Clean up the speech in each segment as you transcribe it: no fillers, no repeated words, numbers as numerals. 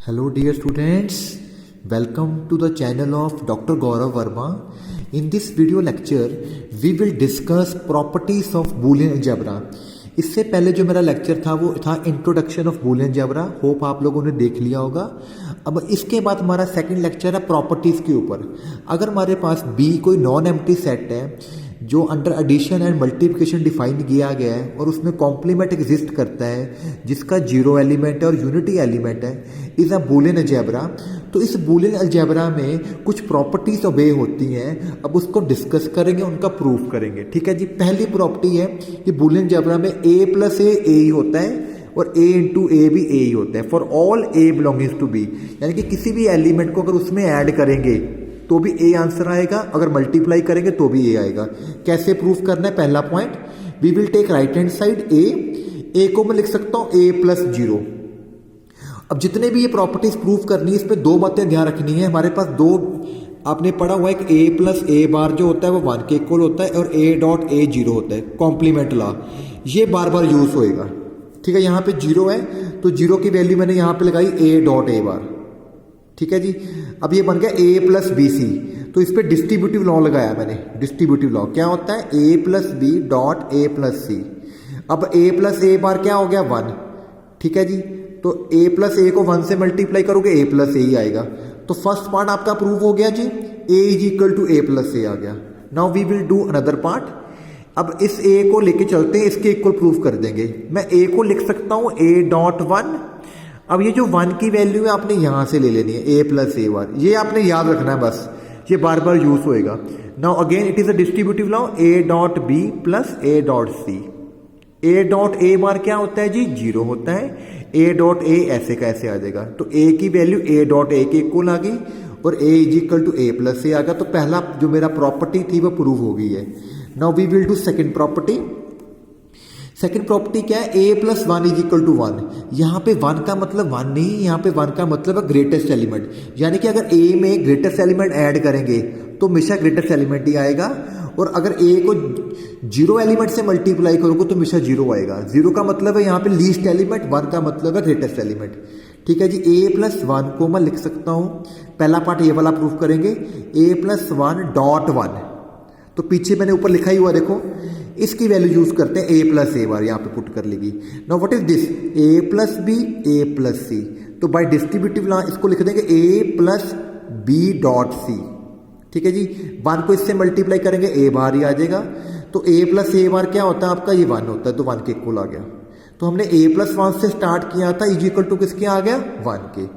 Hello dear students, welcome to the channel of Dr. Gaurav Verma. In this video lecture, we will discuss properties of Boolean algebra. इससे पहले जो मेरा lecture था वो था introduction of Boolean algebra. Hope आप लोगों ने देख लिया होगा. अब इसके बाद हमारा सेकंड लेक्चर है प्रॉपर्टीज़ के ऊपर. अगर हमारे पास बी कोई नॉन एम्प्टी सेट है जो under addition and multiplication define किया गया है और उसमें कॉम्प्लीमेंट एग्जिस्ट करता है जिसका जीरो एलिमेंट है और यूनिटी एलिमेंट है, इज अ बूलियन अलजेब्रा. तो इस बूलियन अलजेब्रा में कुछ प्रॉपर्टीज ओबे होती हैं. अब उसको डिस्कस करेंगे, उनका प्रूफ करेंगे. ठीक है जी. पहली प्रॉपर्टी है कि बूलियन अलजेब्रा में ए प्लस ए ही होता है और ए इंटू ए भी ए ही होता है for all A belongings to B. यानी कि किसी भी एलिमेंट को अगर उसमें ऐड करेंगे तो भी ए आंसर आएगा, अगर मल्टीप्लाई करेंगे तो भी ए आएगा. कैसे प्रूफ करना है? पहला point, we will take right hand side A को मैं लिख सकता हूं ए प्लस जीरो. अब जितने भी ये प्रॉपर्टीज प्रूफ करनी है इस पे दो बातें ध्यान रखनी है. हमारे पास दो आपने पढ़ा हुआ है, एक ए प्लस ए बार जो होता है वो 1 के इक्वल होता है और ए डॉट ए जीरो होता है. कॉम्प्लीमेंट लॉ ये बार बार यूज होएगा. ठीक है. यहाँ पे जीरो है तो जीरो की वैल्यू मैंने यहाँ पे लगाई ए डॉट ए बार. ठीक है जी. अब ये बन गया ए प्लस बी सी. तो इस पे डिस्ट्रीब्यूटिव लॉ लगाया मैंने. डिस्ट्रीब्यूटिव लॉ क्या होता है? A plus B dot A plus C. अब ए प्लस ए बार क्या हो गया? 1. ठीक है जी. तो ए प्लस ए को 1 से मल्टीप्लाई करोगे ए प्लस ए ही आएगा. तो फर्स्ट पार्ट आपका प्रूव हो गया जी. A is equal to A plus A आ गया. Now we will do another part. अब इस ए को लेके चलते हैं, इसके इक्वल प्रूफ कर देंगे. मैं ए को लिख सकता हूं ए डॉट 1. अब ये जो 1 की वैल्यू है आपने यहां से ले लेनी है, ए प्लस ए बार. ये आपने याद रखना है बस, ये बार बार यूज होएगा. Now again it is a distributive law, A dot B plus A dot C. A dot A bar क्या होता है जी? जीरो होता है. ए डॉट ए ऐसे का ऐसे आ जाएगा. तो ए की वैल्यू ए डॉट ए के इक्वल आ गई और A is equal to A plus A आ गया. तो पहला जो मेरा प्रॉपर्टी थी वो प्रूव हो गई है. Now we will do second property. Second property क्या है? A plus 1 is equal to 1. यहां पे 1 का मतलब 1 नहीं, यहां पे 1 का मतलब है ग्रेटेस्ट एलिमेंट. यानी कि अगर ए में ग्रेटेस्ट एलिमेंट ऐड करेंगे तो हमेशा ग्रेटेस्ट एलिमेंट ही आएगा. और अगर ए को जीरो एलिमेंट से मल्टीप्लाई करोगे तो हमेशा जीरो आएगा. जीरो का मतलब है यहाँ पे लीस्ट एलिमेंट, 1 का मतलब है ग्रेटेस्ट एलिमेंट. ठीक है जी. ए प्लस 1 को मैं लिख सकता हूं, पहला पार्ट ये वाला प्रूफ करेंगे, ए प्लस 1 डॉट 1. तो पीछे मैंने ऊपर लिखा ही हुआ देखो, इसकी वैल्यू यूज करते हैं ए प्लस ए बार, यहां पे पुट कर लेगी. Now what is this? A plus B A plus C. तो बाय डिस्ट्रीब्यूटिव लॉ इसको लिख देंगे A plus B dot C. ठीक है जी. 1 को इससे मल्टीप्लाई करेंगे ए बार ही आ जाएगा. तो ए प्लस ए बार क्या होता है आपका? ये 1 होता है. तो 1 के इक्वल आ गया. तो हमने ए प्लस 1 से स्टार्ट किया था, इज इक्वल टू किसके आ गया? 1 के.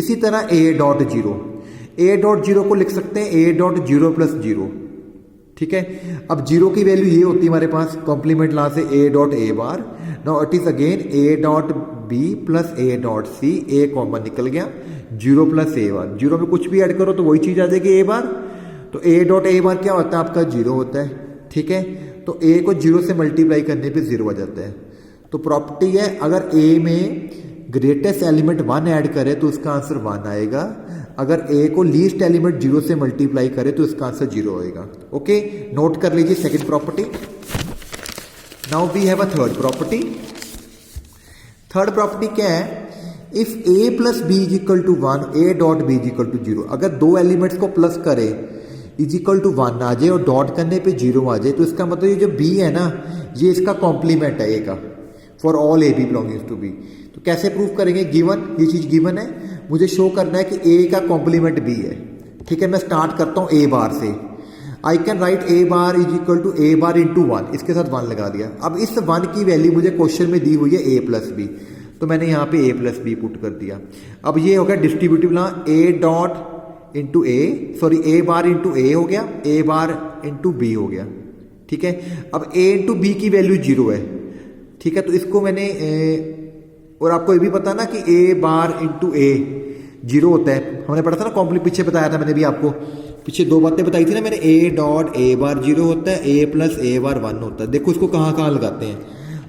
इसी तरह ए डॉट जीरो. ए डॉट जीरो को लिख सकते हैं ए डॉट जीरो प्लस जीरो. ठीक है. अब जीरो की वैल्यू ये होती है हमारे पास कॉम्प्लीमेंट लॉ से A dot A bar. Now it is again A dot B plus A dot C. A common निकल गया, zero plus A bar. Zero में कुछ भी ऐड करो तो वही चीज आ जाएगी ए बार. तो ए डॉट ए बार क्या होता है आपका? जीरो होता है. ठीक है. तो ए को जीरो से मल्टीप्लाई करने पे जीरो आ जाता है. तो प्रॉपर्टी है अगर ए में ग्रेटेस्ट एलिमेंट 1 ऐड करे तो उसका आंसर 1 आएगा. अगर ए को लीस्ट एलिमेंट जीरो से मल्टीप्लाई करे तो इसका आंसर जीरो आएगा. ओके, नोट कर लीजिए second property. Now we have a third property. Third property क्या है? If A plus B is equal to 1 A dot B is equal to zero. अगर दो एलिमेंट्स को प्लस करे इज इक्वल टू 1 आ जाए और डॉट करने पे जीरो आ जाए तो इसका मतलब ये जो बी है ना ये इसका कॉम्प्लीमेंट है ए का for all A B belongings to B. तो कैसे प्रूव करेंगे? गिवन, ये चीज गिवन है, मुझे शो करना है कि ए का कॉम्प्लीमेंट बी है. ठीक है. मैं स्टार्ट करता हूं ए बार से. I can write A bar is equal to A bar into 1. इसके साथ 1 लगा दिया. अब इस 1 की वैल्यू मुझे क्वेश्चन में दी हुई है ए प्लस बी, तो मैंने यहाँ पे ए प्लस बी पुट कर दिया. अब ये हो गया distributive law, A dot into A, sorry A bar into A हो गया, ए बार इंटू बी हो गया. ठीक है. अब ए इंटू बी की वैल्यू जीरो है. ठीक है. तो इसको मैंने और आपको ये भी पता ना कि ए बार इंटू ए जीरो होता है. हमने पढ़ा था ना कॉम्प्लीट, पीछे बताया था मैंने भी आपको, पीछे दो बातें बताई थी ना मैंने. ए डॉट ए बार जीरो होता है, ए प्लस ए बार 1 होता है. देखो इसको कहाँ कहाँ लगाते हैं.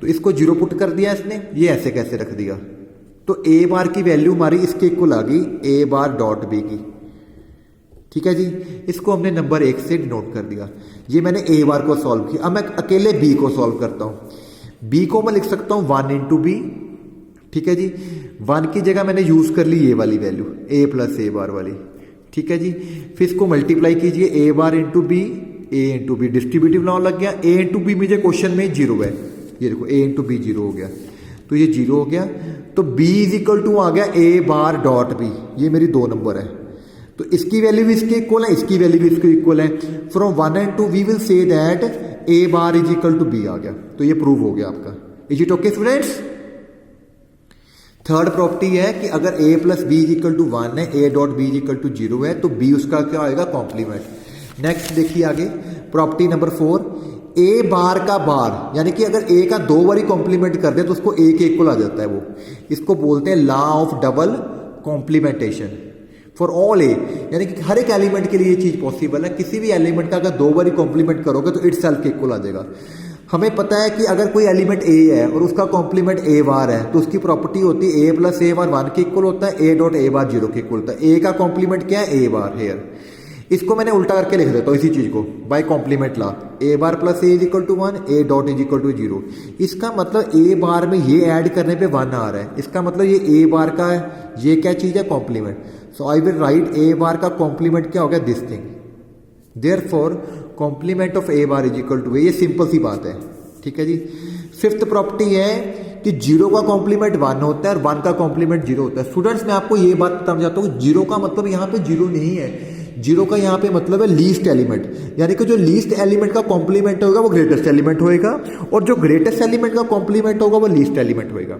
तो इसको जीरो पुट कर दिया इसने, ये ऐसे कैसे रख दिया. तो ए बार की वैल्यू हमारी इसके इक्वल आ गई ए बार डॉट बी की. ठीक है जी. इसको हमने नंबर 1 से डिनोट कर दिया. ये मैंने ए बार को सॉल्व किया. अब मैं अकेले बी को सॉल्व करता हूं. बी को मैं लिख सकता हूं 1 इंटू बी ठीक है जी। 1 की जगह मैंने यूज़ कर ली ये वाली value a plus A bar वाली, ठीक है जी। फिर इसको मल्टीप्लाई कीजिए a bar into B, a into B, distributive law लग गया। a इंटू बी मुझे क्वेश्चन में 0 है, ये देखो a इंटू बी 0 हो गया, तो ये 0 हो गया। तो b इज इक्वल टू आ गया a बार डॉट बी, ये मेरी 2 नंबर है। तो इसकी वैल्यू भी इसके इक्वल है, इसकी वैल्यू भी इसके इक्वल है। From 1 and 2 we will say that a bar is equal to B आ गया, तो ये प्रूव हो गया आपका। Is it okay students? Third property है कि अगर a plus B is equal to 1 है, a dot B is equal to 0 है, तो b उसका क्या आएगा? कॉम्प्लीमेंट। नेक्स्ट देखिए आगे प्रॉपर्टी नंबर 4, a बार का बार, यानी कि अगर a का 2 बारी कॉम्प्लीमेंट कर दे तो उसको a के इक्वल आ जाता है वो। इसको बोलते हैं law of double complementation for all A, यानी कि हर एक एलिमेंट के लिए ये चीज पॉसिबल है। किसी भी एलिमेंट का अगर 2 बारी कॉम्प्लीमेंट करोगे तो इटसेल्फ के इक्वल आ जाएगा। हमें पता है कि अगर कोई एलिमेंट a है और उसका कॉम्प्लीमेंट a बार है तो उसकी प्रॉपर्टी होती है a प्लस ए बार 1 के इक्वल होता है, a डॉट ए बार 0 के इक्वल होता है। a का कॉम्प्लीमेंट क्या है? a bar. हेयर इसको मैंने उल्टा करके लिख देता हूँ इसी चीज को, by complement law, a bar plus A is equal to 1, a dot is equal to 0। इसका मतलब a बार में ये ऐड करने पे 1 आ रहा है, इसका मतलब ये a बार का है, ये क्या चीज है? Complement. So I will write a bar का कॉम्प्लीमेंट क्या हो गया? This thing. Therefore complement of a bar is equal to a, ये सिंपल सी बात है, ठीक है जी। फिफ्थ प्रॉपर्टी है कि 0 का कॉम्प्लीमेंट 1 होता है और 1 का कॉम्प्लीमेंट 0 होता है। स्टूडेंट्स मैं आपको ये बात समझाता हूँ, 0 का मतलब यहाँ पे 0 नहीं है, 0 का यहाँ पे मतलब है लीस्ट एलिमेंट, यानी कि जो लीस्ट एलिमेंट का कॉम्प्लीमेंट होगा वो ग्रेटेस्ट एलिमेंट होएगा, और जो ग्रेटेस्ट एलिमेंट का कॉम्प्लीमेंट होगा वो लीस्ट एलिमेंट होएगा,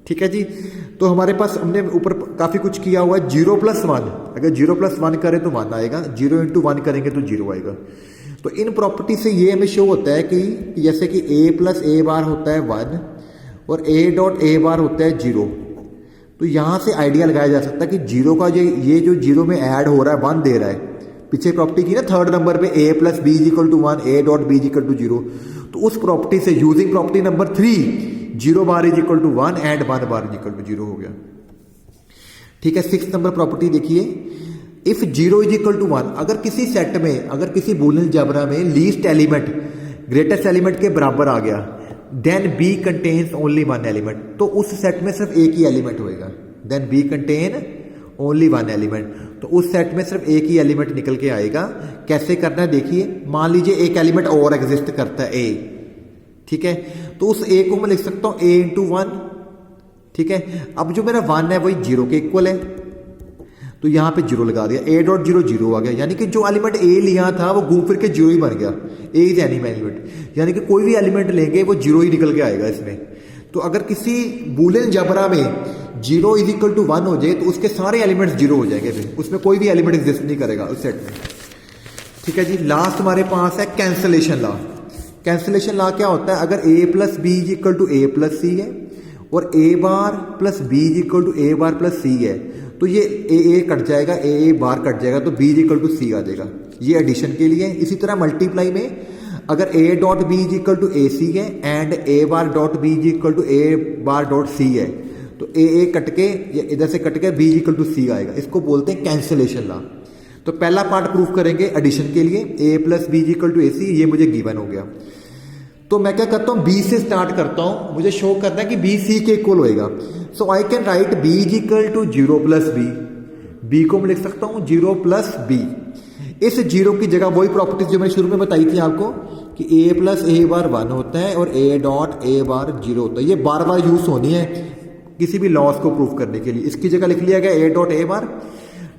ठीक है जी। तो हमारे पास हमने ऊपर काफी कुछ किया हुआ है। 0 प्लस 1, अगर 0 प्लस 1 करें तो 1 आएगा, 0 इंटू 1 करेंगे तो 0 आएगा। तो इन प्रॉपर्टी से ये हमें शो होता है कि जैसे कि a प्लस ए बार होता है 1 और a डॉट ए बार होता है 0, तो यहां से आइडिया लगाया जा सकता है कि 0 का ये जो 0 में ऐड हो रहा है 1 दे रहा है। पीछे प्रॉपर्टी की ना थर्ड नंबर पे a plus B is equal to 1, a dot B is equal to 0, तो उस प्रॉपर्टी से using property number 3, 0 bar is equal to 1 and 1 bar is equal to 0 हो गया, ठीक है। 6 नंबर प्रॉपर्टी देखिए, इफ 0 इज इक्वल टू 1, अगर किसी सेट में, अगर किसी बूलियन अलजेब्रा में लीस्ट एलिमेंट ग्रेटेस्ट एलिमेंट के बराबर आ गया, then b contains only 1 element, तो उस सेट में सिर्फ एक ही एलिमेंट होएगा। Then b contain only 1 element, तो उस सेट में सिर्फ एक ही एलिमेंट निकल के आएगा। कैसे करना है देखिए, मान लीजिए एक एलिमेंट और एग्जिस्ट करता है a, ठीक है, तो उस a को मैं लिख सकता हूं a इंटू 1, ठीक है। अब जो मेरा 1 है वही 0 के इक्वल है, तो यहां पे 0 लगा दिया, a डॉट 0 0 आ गया, यानी कि जो एलिमेंट a लिया था वो घूम फिर के 0 ही बन गया। a इज एनी एलिमेंट, यानी कि कोई भी एलिमेंट लेंगे वो 0 ही निकल के आएगा इसमें। तो अगर किसी बूलियन अलजेब्रा में 0 इज इक्वल टू 1 हो जाए तो उसके सारे एलिमेंट्स 0 हो जाएंगे, फिर उसमें कोई भी एलिमेंट एग्जिस्ट नहीं करेगा उस सेट में, ठीक है जी। लास्ट हमारे पास है कैंसलेशन लॉ। कैंसलेशन लॉ क्या होता है, अगर a plus B is equal to A plus C है और a bar plus B is equal to A bar plus C है, तो ये a कट जाएगा, a बार कट जाएगा, तो b is equal to C आ जाएगा। ये एडिशन के लिए। इसी तरह मल्टीप्लाई में अगर a dot B is equal to A C है and a bar dot B is equal to A bar dot C है, तो a कट के इधर से कट के b इज इक्वल टू सी आएगा। इसको बोलते हैं कैंसलेशन लॉ। तो पहला पार्ट प्रूफ करेंगे एडिशन के लिए, a plus B is equal to A C, ये मुझे गिवन हो गया। तो मैं क्या करता हूं, b से स्टार्ट करता हूं, मुझे शो करना है कि b c के इक्वल होएगा। So I can write b is equal to 0 plus B, b को मैं लिख सकता हूं 0 प्लस बी। इस 0 की जगह वही प्रॉपर्टीज जो मैंने शुरू में बताई थी आपको कि a प्लस ए बार 1 होता है और a डॉट ए बार 0 होता है। ये बार बार यूज होनी है किसी भी लॉस को प्रूफ करने के लिए। इसकी जगह लिख लिया गया a dot A bar,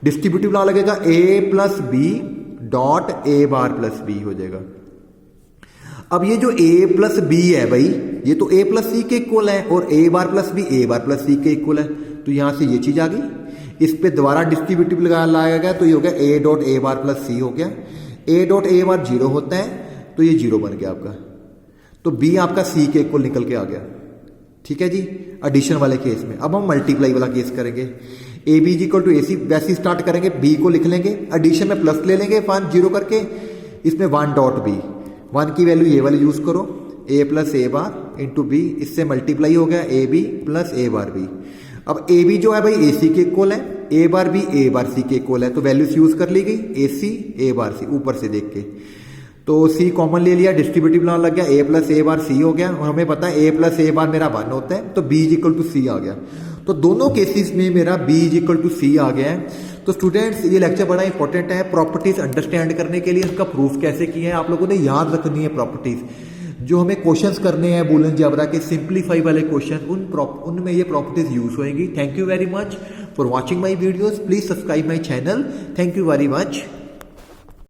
distributive law लगेगा a plus B dot A bar plus B हो जाएगा। अब ये जो a प्लस बी है भाई, ये तो a प्लस सी के इक्वल है और a bar plus B a bar plus C के इक्वल है, तो यहां से ये चीज आ गई। इस पे दोबारा डिस्ट्रीब्यूटिव लाया गया, तो ये हो गया a dot A bar plus C हो गया। a डॉट ए बार 0 होता है, तो ये 0 बन गया आपका, तो b आपका c के इक्वल निकल के आ गया, ठीक है जी, एडिशन वाले केस में। अब हम मल्टीप्लाई वाला केस करेंगे, A B is equal to A C, वैसे स्टार्ट करेंगे, b को लिख लेंगे, एडिशन में प्लस ले लेंगे 1 0 करके, इसमें 1 डॉट बी, 1 की वैल्यू ये वाली यूज करो, a plus A bar into B, इससे मल्टीप्लाई हो गया A B plus A bar B. अब ए बी जो है भाई ए सी के इक्वल है, ए बार बी ए बार सी के इक्वल है, तो वैल्यूज यूज कर ली गई, ए सी ए बार सी ऊपर से देख के। तो सी कॉमन ले लिया, डिस्ट्रीब्यूटिव बनाना लग गया, ए प्लस ए बार सी हो गया और हमें पता है ए प्लस ए बार मेरा 1 होता है, तो B is equal to C आ गया। तो दोनों केसेस में मेरा B is equal to C आ गया है। तो स्टूडेंट्स ये लेक्चर बड़ा इंपॉर्टेंट है प्रॉपर्टीज अंडरस्टैंड करने के लिए। उसका प्रूफ कैसे किया है आप लोगों ने याद रखनी है। प्रॉपर्टीज जो हमें क्वेश्चंस करने हैं बूलियन अलजेब्रा के सिंप्लीफाई वाले क्वेश्चन, उनमें ये प्रॉपर्टीज यूज होएंगी। Thank you very much for watching my videos. Please subscribe my channel. Thank you very much.